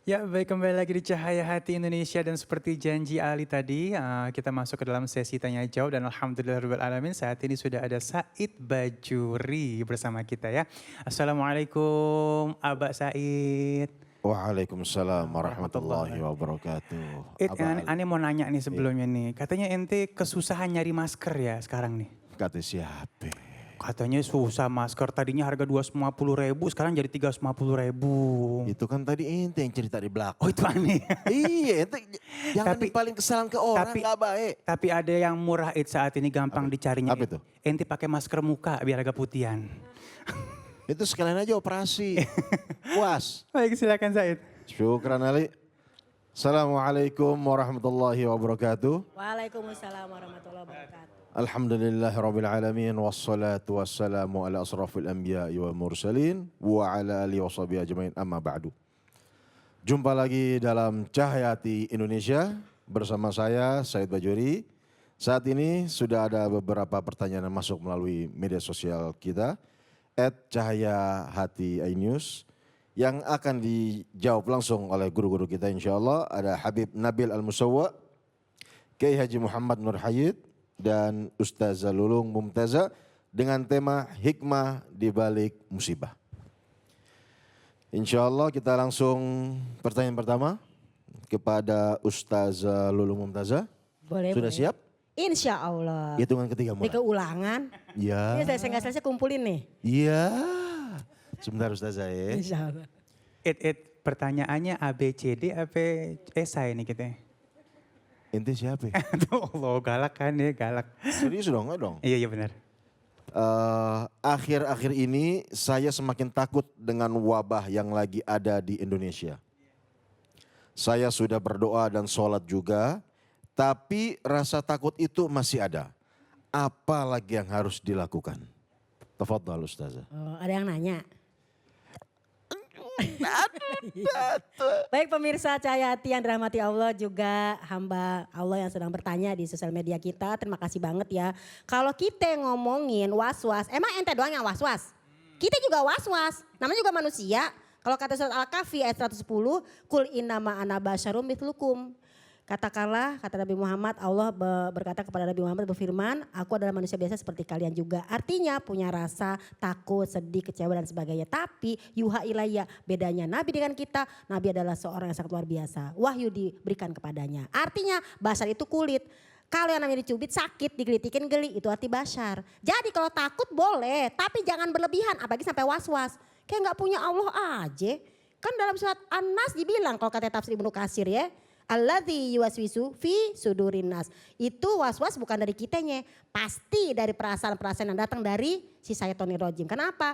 Ya, baik, kembali lagi di Cahaya Hati Indonesia dan seperti janji Ali tadi, kita masuk ke dalam sesi tanya jawab dan alhamdulillahirobbilalamin saat ini sudah ada Said Bajuri bersama kita ya. Assalamualaikum Abak Said. Waalaikumsalam Warahmatullahi. warahmatullahi wabarakatuh. Ane mau nanya nih Iya. sebelumnya nih, katanya ente kesusahan nyari masker ya sekarang nih. Kata siapa? Katanya susah masker, tadinya harga 250.000 sekarang jadi 350.000. Itu kan tadi ente yang cerita di belakang. Oh itu aneh. Iya, ente jangan Tapi- paling kesalahan ke orang, nggak baik. Tapi ada yang murah saat ini gampang dicarinya. Apa itu? Ente pakai masker muka biar agak putihan. Itu sekalian aja operasi. Puas. Baik, silakan Said. Syukran Ali. Assalamualaikum warahmatullahi wabarakatuh. Waalaikumsalam warahmatullahi wabarakatuh. Alhamdulillahirabbil alamin wassalatu wassalamu ala asrafil anbiya'i wal mursalin wa ala alihi washabihi ajmain amma ba'du. Jumpa lagi dalam Cahaya Hati Indonesia bersama saya Said Bajuri. Saat ini sudah ada beberapa pertanyaan yang masuk melalui media sosial kita @cahayahati iNews yang akan dijawab langsung oleh guru-guru kita insyaallah. Ada Habib Nabil Al-Musawwa, Kiai Haji Muhammad Nur Hayyid dan Ustazah Lulung Mumtaza dengan tema hikmah di balik musibah. Insyaallah kita langsung pertanyaan pertama kepada Ustazah Lulung Mumtaza. Boleh, Sudah boleh. siap? Insya Allah. Hitungan ketiga Di mulai. keulangan. Ya. Ini selesai nggak selesai kumpulin nih. Iya. Sebentar Ustazah ya. Insya Allah. Pertanyaannya A, B, C, D, apa esai nih kita? Ente siapa? Tuh Allah galak kan ya, galak. Serius dong, enggak dong? Iya, iya benar. Akhir-akhir ini saya semakin takut dengan wabah yang lagi ada di Indonesia. Saya sudah berdoa dan sholat juga, tapi rasa takut itu masih ada. Apa lagi yang harus dilakukan? Tafadhal Ustazah. Oh, ada yang nanya. Baik pemirsa Cahaya Hati yang dirahmati Allah, juga hamba Allah yang sedang bertanya di sosial media kita. Terima kasih banget ya. Kalau kita ngomongin was-was, emang ente doang yang was-was? Kita juga was-was, namanya juga manusia. Kalau kata surat Al-Kahfi ayat 110, kul innama ana basyarum mithlukum. Katakanlah, kata Nabi Muhammad, Allah berkata kepada Nabi Muhammad berfirman, aku adalah manusia biasa seperti kalian juga. Artinya punya rasa takut, sedih, kecewa dan sebagainya. Tapi yuha ilayya, bedanya Nabi dengan kita, Nabi adalah seorang yang sangat luar biasa. Wahyu diberikan kepadanya. Artinya basar itu kulit. Kalau yang namanya dicubit sakit, digelitikin geli, itu arti basar. Jadi kalau takut boleh, tapi jangan berlebihan, apalagi sampai was-was. Kayak gak punya Allah aja. Kan dalam surat An-Nas dibilang kalau kata tafsir Ibnu Katsir ya. Alladzi yuwaswisu fi sudurin nas. Itu was-was bukan dari kitanya. Pasti dari perasaan-perasaan yang datang dari si syaitonir rojim. Kenapa?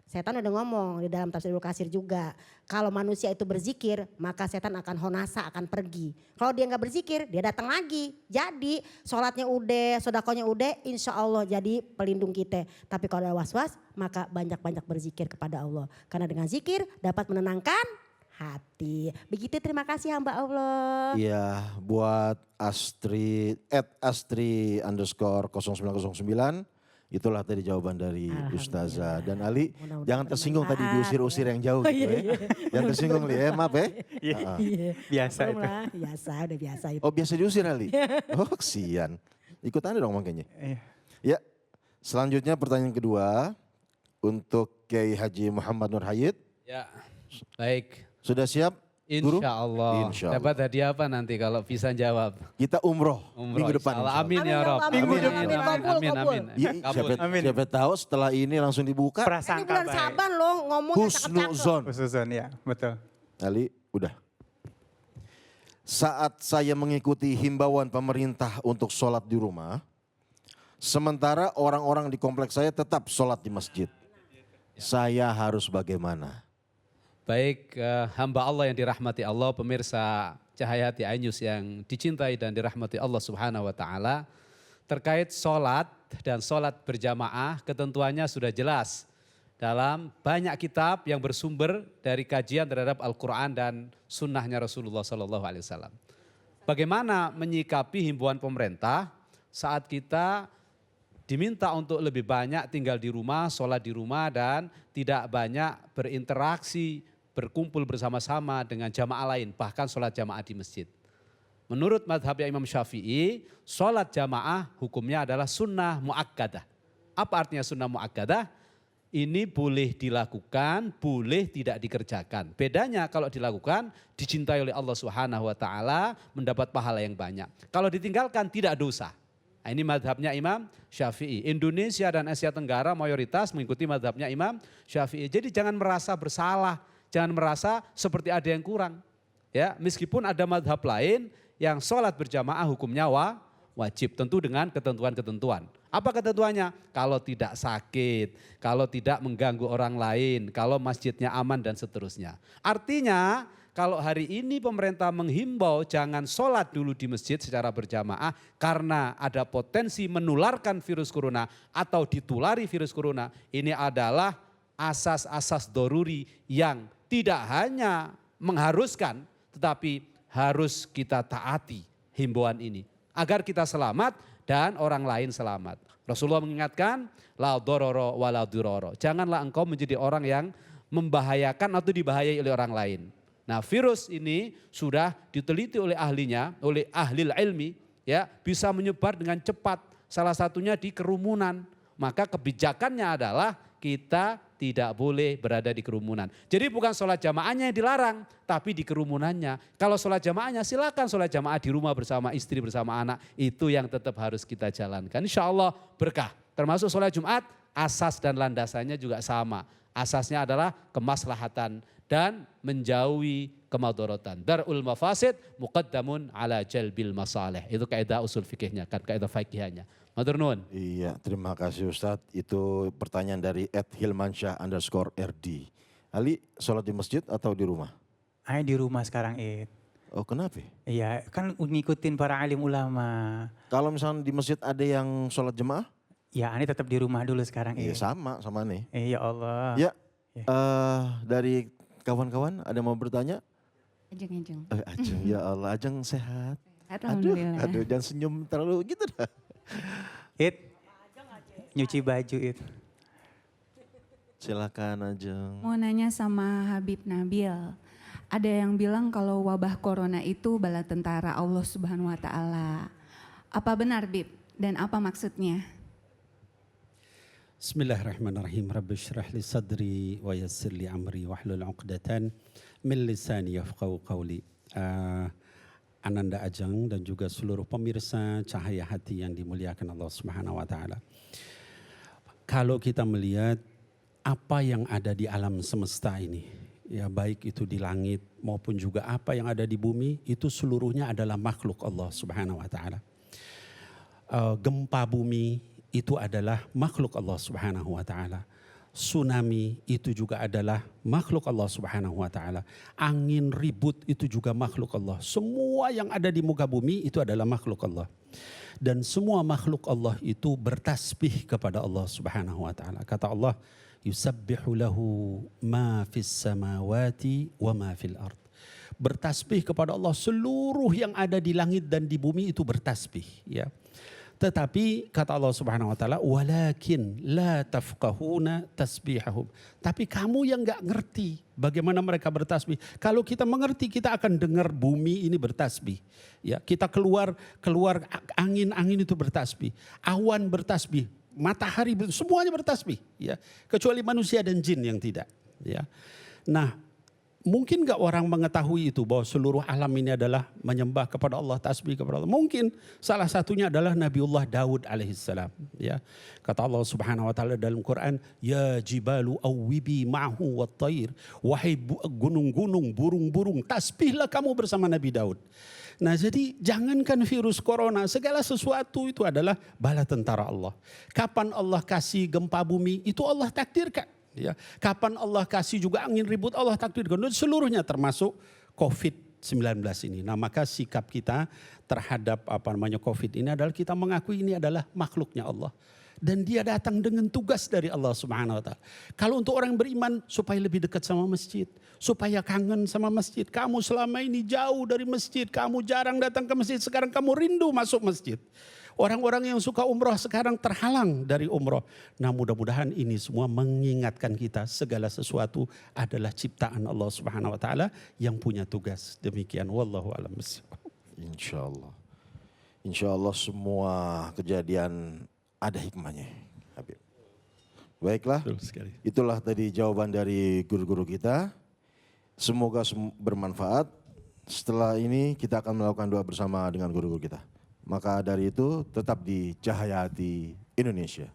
Setan udah ngomong di dalam tafsir Ibnu Katsir juga. Kalau manusia itu berzikir, maka setan akan honasa, akan pergi. Kalau dia nggak berzikir, dia datang lagi. Jadi sholatnya udah, sodakonya udah, insya Allah jadi pelindung kita. Tapi kalau ada was-was, maka banyak-banyak berzikir kepada Allah. Karena dengan zikir dapat menenangkan hati. Begitu, terima kasih hamba Allah. Iya, buat Astri, @astri_0909. Itulah tadi jawaban dari Ustazah dan Ali. Mudah-mudahan Jangan tersinggung tadi diusir-usir yang jauh Oh, gitu iya, ya. Jangan tersinggung Li ya, maaf ya. Iya, biasa itu. Biasa, udah biasa itu. Oh biasa diusir Ali? Oh kesian. Ikut Anda dong makanya. Iya. Ya, selanjutnya pertanyaan kedua untuk Kiai Haji Muhammad Nur Hayyid. Ya, baik. Sudah siap? Guru? Insya Allah. Insya Allah. Dapat hadiah apa nanti kalau bisa jawab? Kita umroh, Umroh, minggu depan. insya Allah. insya Allah. Amin ya Amin, Rob. amin, Minggu amin, depan. amin, kabul, kabul. Iya, Kabul. siapa tahu setelah ini langsung dibuka. Ini Prasangka bulan baik. Saban loh ngomongnya cakep-cakep. Husnuzon. Khususan ya, betul. Ali, udah. Saat saya mengikuti himbauan pemerintah untuk sholat di rumah, sementara orang-orang di kompleks saya tetap sholat di masjid. Saya harus bagaimana? Baik, hamba Allah yang dirahmati Allah, pemirsa Cahaya Hati iNews yang dicintai dan dirahmati Allah Subhanahu wa taala. Terkait sholat dan sholat berjamaah, ketentuannya sudah jelas dalam banyak kitab yang bersumber dari kajian terhadap Al-Quran dan sunnahnya Rasulullah SAW. Bagaimana menyikapi himbauan pemerintah saat kita diminta untuk lebih banyak tinggal di rumah, sholat di rumah dan tidak banyak berinteraksi berkumpul bersama-sama dengan jamaah lain, bahkan sholat jamaah di masjid. Menurut madhabnya Imam Syafi'i, sholat jamaah hukumnya adalah sunnah mu'akkadah. Apa artinya sunnah mu'akkadah? Ini boleh dilakukan, boleh tidak dikerjakan. Bedanya kalau dilakukan, dicintai oleh Allah Subhanahu wa Ta'ala, mendapat pahala yang banyak. Kalau ditinggalkan, tidak dosa. Nah, ini madhabnya Imam Syafi'i. Indonesia dan Asia Tenggara mayoritas mengikuti madhabnya Imam Syafi'i. Jadi jangan merasa bersalah, jangan merasa seperti ada yang kurang. Ya, meskipun ada madhab lain yang sholat berjamaah hukumnya wajib, tentu dengan ketentuan-ketentuan. Apa ketentuannya? Kalau tidak sakit, kalau tidak mengganggu orang lain, kalau masjidnya aman dan seterusnya. Artinya kalau hari ini pemerintah menghimbau jangan sholat dulu di masjid secara berjamaah karena ada potensi menularkan virus corona atau ditulari virus corona. Ini adalah asas-asas doruri yang tidak hanya mengharuskan tetapi harus kita taati himbauan ini. Agar kita selamat dan orang lain selamat. Rasulullah mengingatkan, la dororo wa la duroro. Janganlah engkau menjadi orang yang membahayakan atau dibahayai oleh orang lain. Nah, virus ini sudah diteliti oleh ahlinya, oleh ahli ilmi, ya, bisa menyebar dengan cepat. Salah satunya di kerumunan. Maka kebijakannya adalah kita tidak boleh berada di kerumunan. Jadi bukan sholat jamaahnya yang dilarang, tapi di kerumunannya. Kalau sholat jamaahnya silakan sholat jamaah di rumah bersama istri, bersama anak. Itu yang tetap harus kita jalankan. Insya Allah berkah. Termasuk sholat Jumat, asas dan landasannya juga sama. Asasnya adalah kemaslahatan dan menjauhi kemadharatan. Darul mafasid muqaddamun ala jalbil masalih. Itu kaidah usul fikihnya, kan kaidah fikihnya. Matur nuwun. Iya, terima kasih Ustadz. Itu pertanyaan dari @hilmansyah_rd. Ali, sholat di masjid atau di rumah? Ayo di rumah sekarang, Id. Oh, kenapa? Iya, kan ngikutin para alim ulama. Kalau misalnya di masjid ada yang sholat jemaah? Ya, Ani tetap di rumah dulu sekarang, Iya, Id. sama nih. Ya Allah. Ya, Ya. dari kawan-kawan ada mau bertanya? Ajeng. Ajeng, ya Allah, Ajeng sehat. Alhamdulillah. Aduh, jangan senyum terlalu gitu dah. Id, nyuci baju, Id. Silakan Ajeng. Mau nanya sama Habib Nabil. Ada yang bilang kalau wabah corona itu bala tentara Allah Subhanahu wa Ta'ala. Apa benar, Bib? Dan apa maksudnya? Bismillahirrahmanirrahim. Rabbi syrah li sadri wa yassir li amri wahlul 'uqdatan min lisani yafqahu qawli. Ananda Ajeng dan juga seluruh pemirsa Cahaya Hati yang dimuliakan Allah Subhanahu wa Ta'ala. Kalau kita melihat apa yang ada di alam semesta ini, ya baik itu di langit maupun juga apa yang ada di bumi, itu seluruhnya adalah makhluk Allah Subhanahu wa Ta'ala. Gempa bumi itu adalah makhluk Allah Subhanahu wa Ta'ala. Tsunami itu juga adalah makhluk Allah Subhanahu wa Ta'ala. Angin ribut itu juga makhluk Allah. Semua yang ada di muka bumi itu adalah makhluk Allah. Dan semua makhluk Allah itu bertasbih kepada Allah Subhanahu wa Ta'ala. Kata Allah, yusabbihu lahu ma fis samawati wa ma fil ard. Bertasbih kepada Allah, seluruh yang ada di langit dan di bumi itu bertasbih, ya. Tetapi kata Allah Subhanahu wa Ta'ala, walakin la tafqahuna tasbihahum. Tapi kamu yang enggak ngerti bagaimana mereka bertasbih. Kalau kita mengerti, kita akan dengar bumi ini bertasbih. Ya, kita keluar angin itu bertasbih, awan bertasbih, matahari semuanya bertasbih, ya. Kecuali manusia dan jin yang tidak, ya. Nah, mungkin gak orang mengetahui itu bahwa seluruh alam ini adalah menyembah kepada Allah, tasbih kepada Allah. Mungkin salah satunya adalah Nabiullah Daud alaihissalam. Ya. Kata Allah Subhanahu wa Ta'ala dalam Quran, ya jibalu awwibi ma'hu wat-tayr. Wahai gunung-gunung, burung-burung, tasbihlah kamu bersama Nabi Daud. Nah, jadi jangankan virus corona, segala sesuatu itu adalah bala tentara Allah. Kapan Allah kasih gempa bumi, itu Allah takdirkan. Ya, kapan Allah kasih juga angin ribut, Allah takdirkan. Seluruhnya termasuk COVID-19 ini. Nah, maka sikap kita terhadap COVID ini adalah kita mengakui ini adalah makhluknya Allah. Dan dia datang dengan tugas dari Allah Subhanahu wa Ta'ala. Kalau untuk orang beriman supaya lebih dekat sama masjid, supaya kangen sama masjid. Kamu selama ini jauh dari masjid, kamu jarang datang ke masjid, sekarang kamu rindu masuk masjid. Orang-orang yang suka umroh sekarang terhalang dari umroh. Nah mudah-mudahan ini semua mengingatkan kita segala sesuatu adalah ciptaan Allah Subhanahu wa taala yang punya tugas. Demikian wallahu a'lam bishawab. Insya Allah. Insya Allah semua kejadian ada hikmahnya, Habib. Baiklah, Betul sekali. itulah tadi jawaban dari guru-guru kita. Semoga bermanfaat. Setelah ini kita akan melakukan doa bersama dengan guru-guru kita. Maka dari itu tetap di Cahaya Hati Indonesia.